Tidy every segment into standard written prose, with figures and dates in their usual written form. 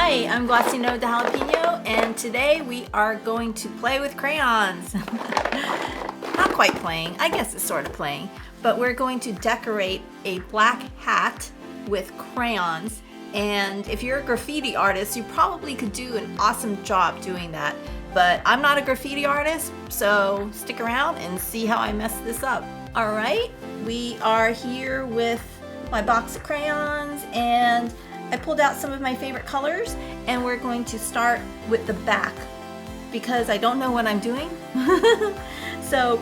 Hi, I'm Goisineau de Jalapeño, and today we are going to play with crayons. Not quite playing, I guess it's sort of playing, but we're going to decorate a black hat with crayons. And if you're a graffiti artist, you probably could do an awesome job doing that. But I'm not a graffiti artist, so stick around and see how I mess this up. All right, we are here with my box of crayons, and I pulled out some of my favorite colors, and we're going to start with the back because I don't know what I'm doing. So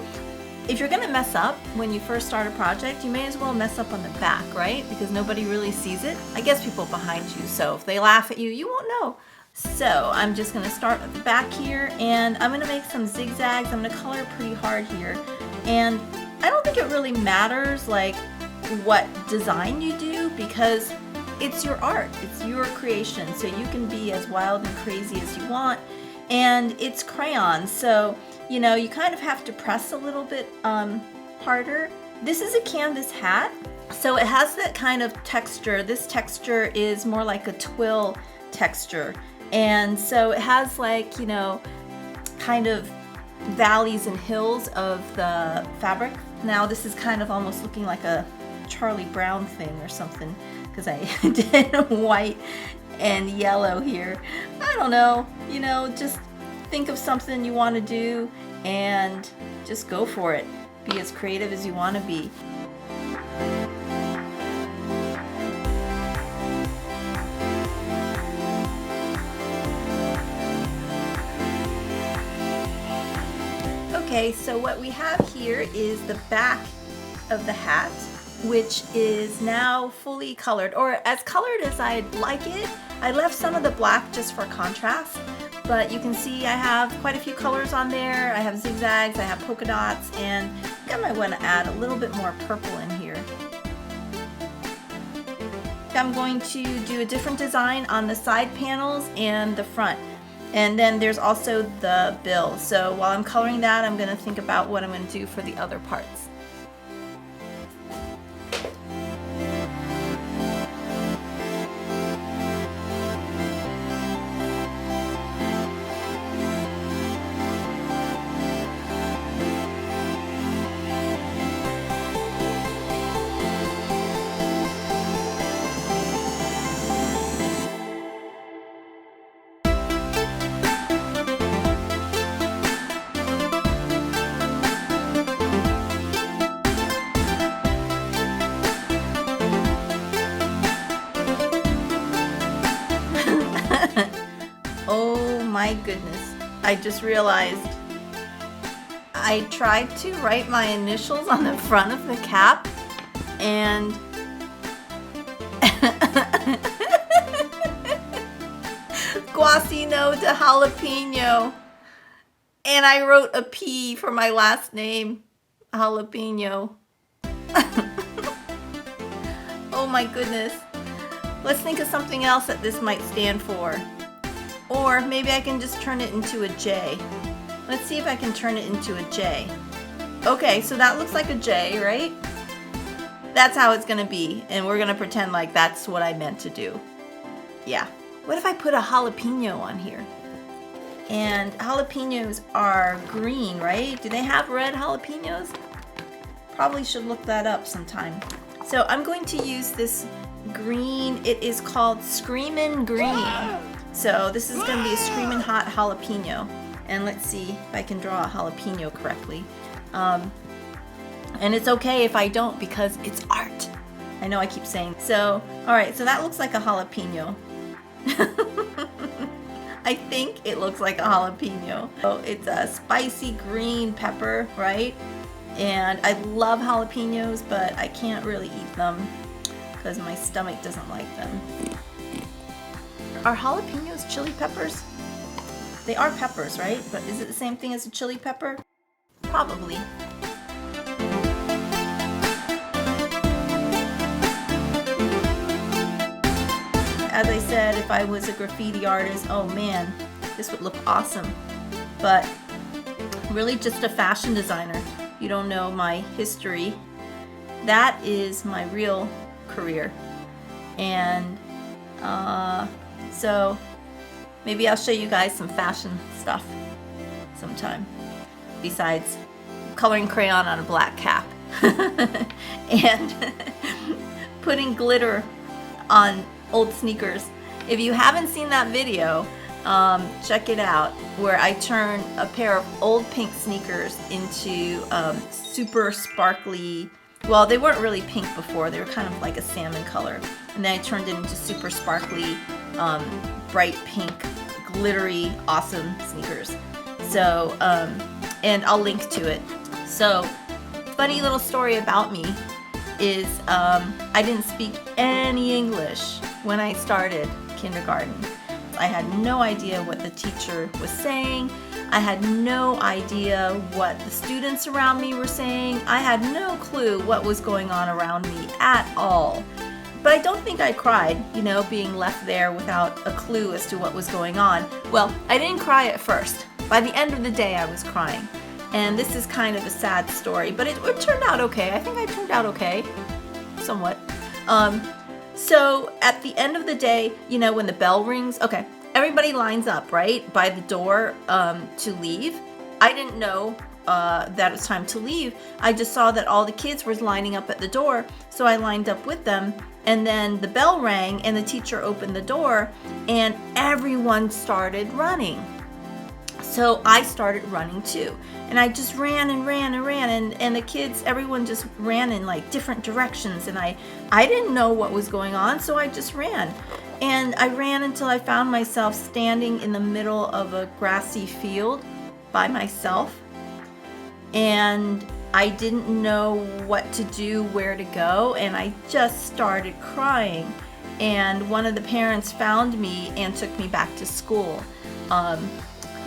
if you're gonna mess up when you first start a project, you may as well mess up on the back, right? Because nobody really sees it. I guess people behind you, so if they laugh at you, you won't know. So I'm just gonna start at the back here, and I'm gonna make some zigzags. I'm gonna color pretty hard here. And I don't think it really matters like what design you do, because it's your art, it's your creation, so you can be as wild and crazy as you want. And it's crayons, so you know, you kind of have to press a little bit harder. This is a canvas hat, so it has that kind of texture. This texture is more like a twill texture, and so it has, like, you know, kind of valleys and hills of the fabric. Now this is kind of almost looking like a Charlie Brown thing or something, because I did white and yellow here. I don't know, you know, just think of something you want to do and just go for it. Be as creative as you want to be. Okay, so what we have here is the back of the hat, which is now fully colored, or as colored as I'd like it. I left some of the black just for contrast, but you can see I have quite a few colors on there. I have zigzags, I have polka dots, and I think I might want to add a little bit more purple in here. I'm going to do a different design on the side panels and the front. And then there's also the bill. So while I'm coloring that, I'm going to think about what I'm going to do for the other parts. Oh my goodness, I just realized I tried to write my initials on the front of the cap, and Goisineau de Jalapeño, and I wrote a P for my last name, Jalapeno. Oh my goodness. Let's think of something else that this might stand for. Or maybe I can just turn it into a J. Let's see if I can turn it into a J. Okay, so that looks like a J, right? That's how it's gonna be, and we're gonna pretend like that's what I meant to do. Yeah. What if I put a jalapeno on here? And jalapenos are green, right? Do they have red jalapenos? Probably should look that up sometime. So I'm going to use this green. It is called Screamin' Green. So this is going to be a screaming hot jalapeno. And let's see if I can draw a jalapeno correctly. And it's okay if I don't, because it's art. I know I keep saying. So, all right, so that looks like a jalapeno. I think it looks like a jalapeno. So it's a spicy green pepper, right? And I love jalapenos, but I can't really eat them because my stomach doesn't like them. Are jalapenos chili peppers? They are peppers, right? But is it the same thing as a chili pepper? Probably. As I said, if I was a graffiti artist, oh man, this would look awesome. But really just a fashion designer. You don't know my history. That is my real career. And So maybe I'll show you guys some fashion stuff sometime, besides coloring crayon on a black cap and putting glitter on old sneakers. If you haven't seen that video, check it out, where I turn a pair of old pink sneakers into super sparkly, well, they weren't really pink before, they were kind of like a salmon color, and then I turned it into super sparkly, bright pink, glittery, awesome sneakers. So, and I'll link to it. So, funny little story about me is I didn't speak any English when I started kindergarten. I had no idea what the teacher was saying. I had no idea what the students around me were saying. I had no clue what was going on around me at all. But I don't think I cried, you know, being left there without a clue as to what was going on. Well, I didn't cry at first. By the end of the day, I was crying. And this is kind of a sad story, but it turned out okay. I think I turned out okay, somewhat. So at the end of the day, you know, when the bell rings, okay, everybody lines up, right, by the door to leave. I didn't know that it's time to leave. I just saw that all the kids were lining up at the door, so I lined up with them. And then the bell rang and the teacher opened the door and everyone started running. So I started running too. And I just ran and ran and ran, and the kids, everyone just ran in like different directions, and I didn't know what was going on, so I just ran. And I ran until I found myself standing in the middle of a grassy field by myself. And I didn't know what to do, where to go, and I just started crying. And one of the parents found me and took me back to school.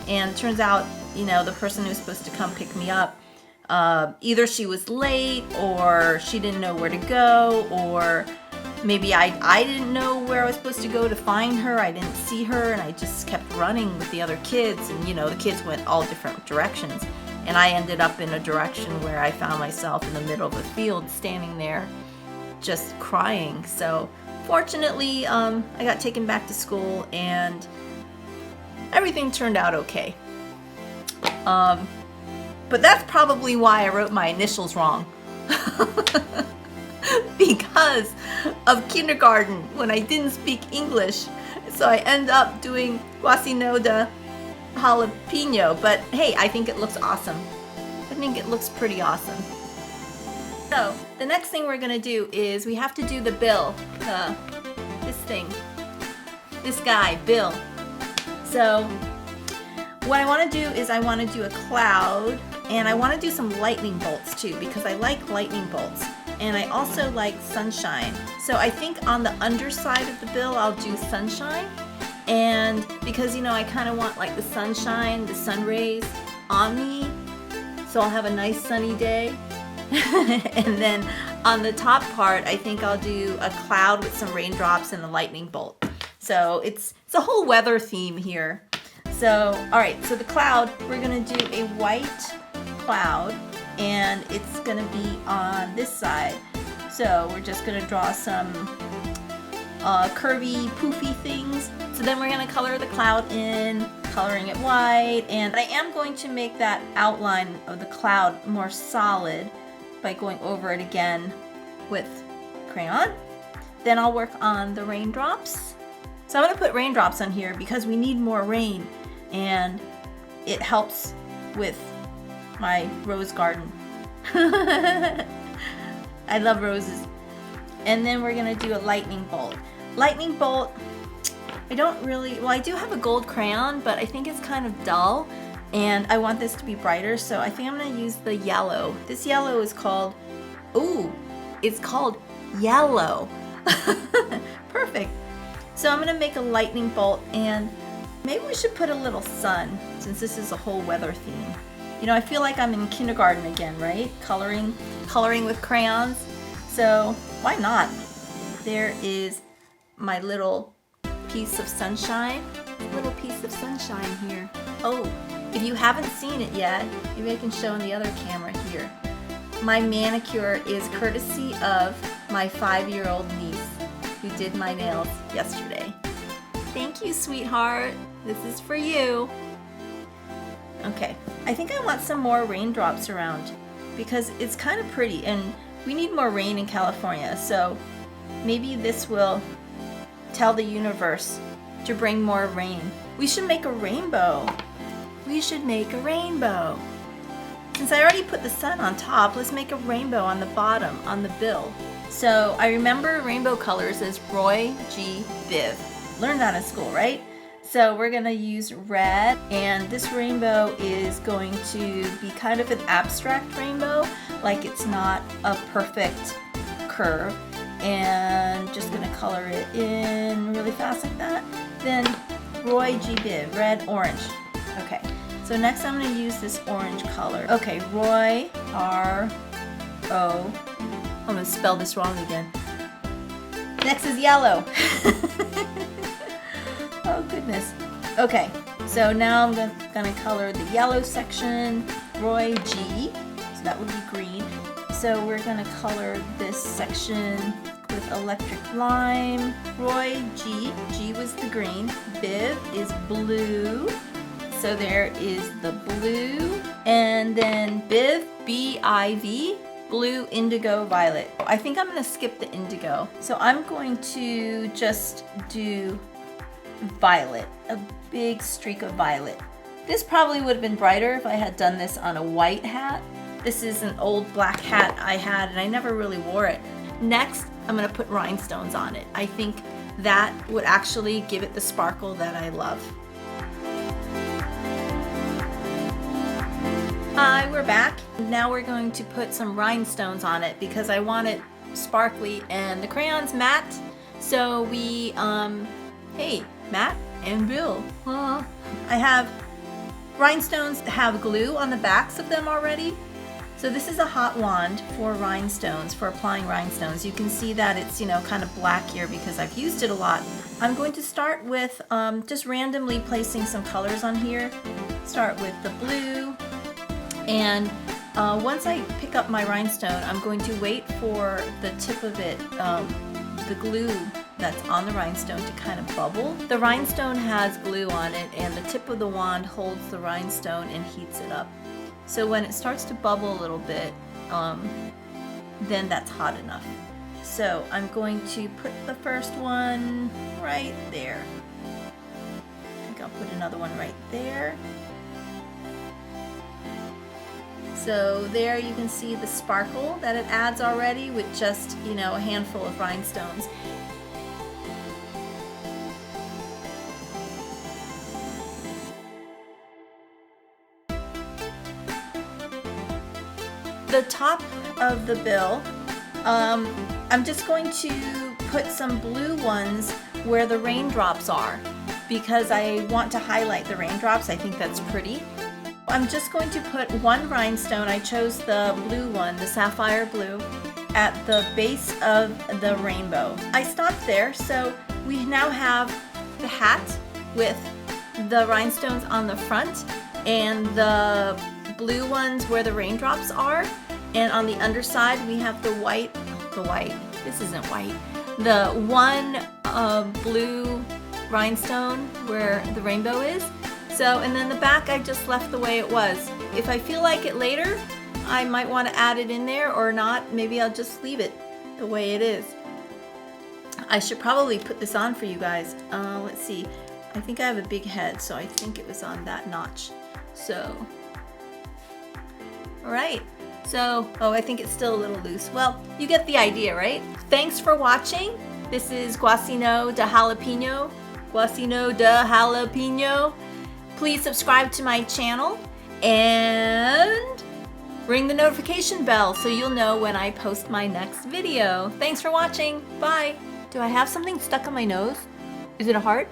And turns out, you know, the person who was supposed to come pick me up, either she was late, or she didn't know where to go, or maybe I didn't know where I was supposed to go to find her. I didn't see her, and I just kept running with the other kids, and you know, the kids went all different directions, and I ended up in a direction where I found myself in the middle of a field standing there just crying. So fortunately, I got taken back to school and everything turned out okay. But that's probably why I wrote my initials wrong. Because of kindergarten, when I didn't speak English. So I end up doing Goisineau de Jalapeño. But hey, I think it looks awesome. I think it looks pretty awesome. So the next thing we're gonna do is we have to do the bill. This thing. This guy, Bill. So what I want to do is I want to do a cloud, and I want to do some lightning bolts too, because I like lightning bolts, and I also like sunshine. So I think on the underside of the bill I'll do sunshine, and because, you know, I kind of want like the sunshine, the sun rays on me, so I'll have a nice sunny day. And then on the top part I think I'll do a cloud with some raindrops and a lightning bolt. So it's a whole weather theme here. So, all right, so the cloud, we're gonna do a white cloud, and it's gonna be on this side. So we're just gonna draw some curvy, poofy things. So then we're gonna color the cloud in, coloring it white, and I am going to make that outline of the cloud more solid by going over it again with crayon. Then I'll work on the raindrops. So I'm gonna put raindrops on here because we need more rain, and it helps with my rose garden. I love roses. And then we're gonna do a lightning bolt. Lightning bolt, I don't really, well, I do have a gold crayon, but I think it's kind of dull, and I want this to be brighter, so I think I'm gonna use the yellow. This yellow is called, ooh, it's called yellow. Perfect. So I'm gonna make a lightning bolt, and maybe we should put a little sun, since this is a whole weather theme. You know, I feel like I'm in kindergarten again, right? Coloring with crayons. So why not? There is my little piece of sunshine. Little piece of sunshine here. Oh, if you haven't seen it yet, maybe I can show in the other camera here. My manicure is courtesy of my 5-year-old niece. who did my nails yesterday. Thank you, sweetheart. This is for you. Okay, I think I want some more raindrops around because it's kind of pretty and we need more rain in California, so maybe this will tell the universe to bring more rain. We should make a rainbow. We should make a rainbow. Since I already put the sun on top, let's make a rainbow on the bottom, on the bill. So I remember rainbow colors as Roy G. Biv. Learned that in school, right? So we're gonna use red, and this rainbow is going to be kind of an abstract rainbow, like it's not a perfect curve. And just gonna color it in really fast like that. Then Roy G. Biv, red, orange. Okay, so next I'm gonna use this orange color. Okay, Roy, R-O, I'm gonna spell this wrong again. Next is yellow. Oh goodness. Okay, so now I'm gonna color the yellow section, Roy G, so that would be green. So we're gonna color this section with electric lime. Roy G, G was the green, Biv is blue. So there is the blue, and then Biv, B-I-V, blue, indigo, violet. I think I'm gonna skip the indigo. So I'm going to just do violet, a big streak of violet. This probably would have been brighter if I had done this on a white hat. This is an old black hat I had and I never really wore it. Next, I'm gonna put rhinestones on it. I think that would actually give it the sparkle that I love. Hi, we're back. Now we're going to put some rhinestones on it because I want it sparkly and the crayon's matte. So we, hey, Matt and Bill. I have rhinestones that have glue on the backs of them already. So this is a hot wand for rhinestones, for applying rhinestones. You can see that it's, you know, kind of black here because I've used it a lot. I'm going to start with just randomly placing some colors on here. Start with the blue. And once I pick up my rhinestone, I'm going to wait for the tip of it, the glue that's on the rhinestone to kind of bubble. The rhinestone has glue on it and the tip of the wand holds the rhinestone and heats it up. So when it starts to bubble a little bit, then that's hot enough. So I'm going to put the first one right there. I think I'll put another one right there. So there you can see the sparkle that it adds already with just, you know, a handful of rhinestones. The top of the bill, I'm just going to put some blue ones where the raindrops are because I want to highlight the raindrops. I think that's pretty. I'm just going to put one rhinestone. I chose the blue one, the sapphire blue, at the base of the rainbow. I stopped there, so we now have the hat with the rhinestones on the front and the blue ones where the raindrops are. And on the underside, we have the white, this isn't white, the one blue rhinestone where the rainbow is. So, and then the back I just left the way it was. If I feel like it later, I might want to add it in there or not. Maybe I'll just leave it the way it is. I should probably put this on for you guys. Let's see. I think I have a big head, so I think it was on that notch. So, all right. So, oh, I think it's still a little loose. Well, you get the idea, right? Thanks for watching. This is Goisineau de Jalapeño. Goisineau de Jalapeño. Please subscribe to my channel and ring the notification bell so you'll know when I post my next video. Thanks for watching. Bye. Do I have something stuck on my nose? Is it a heart?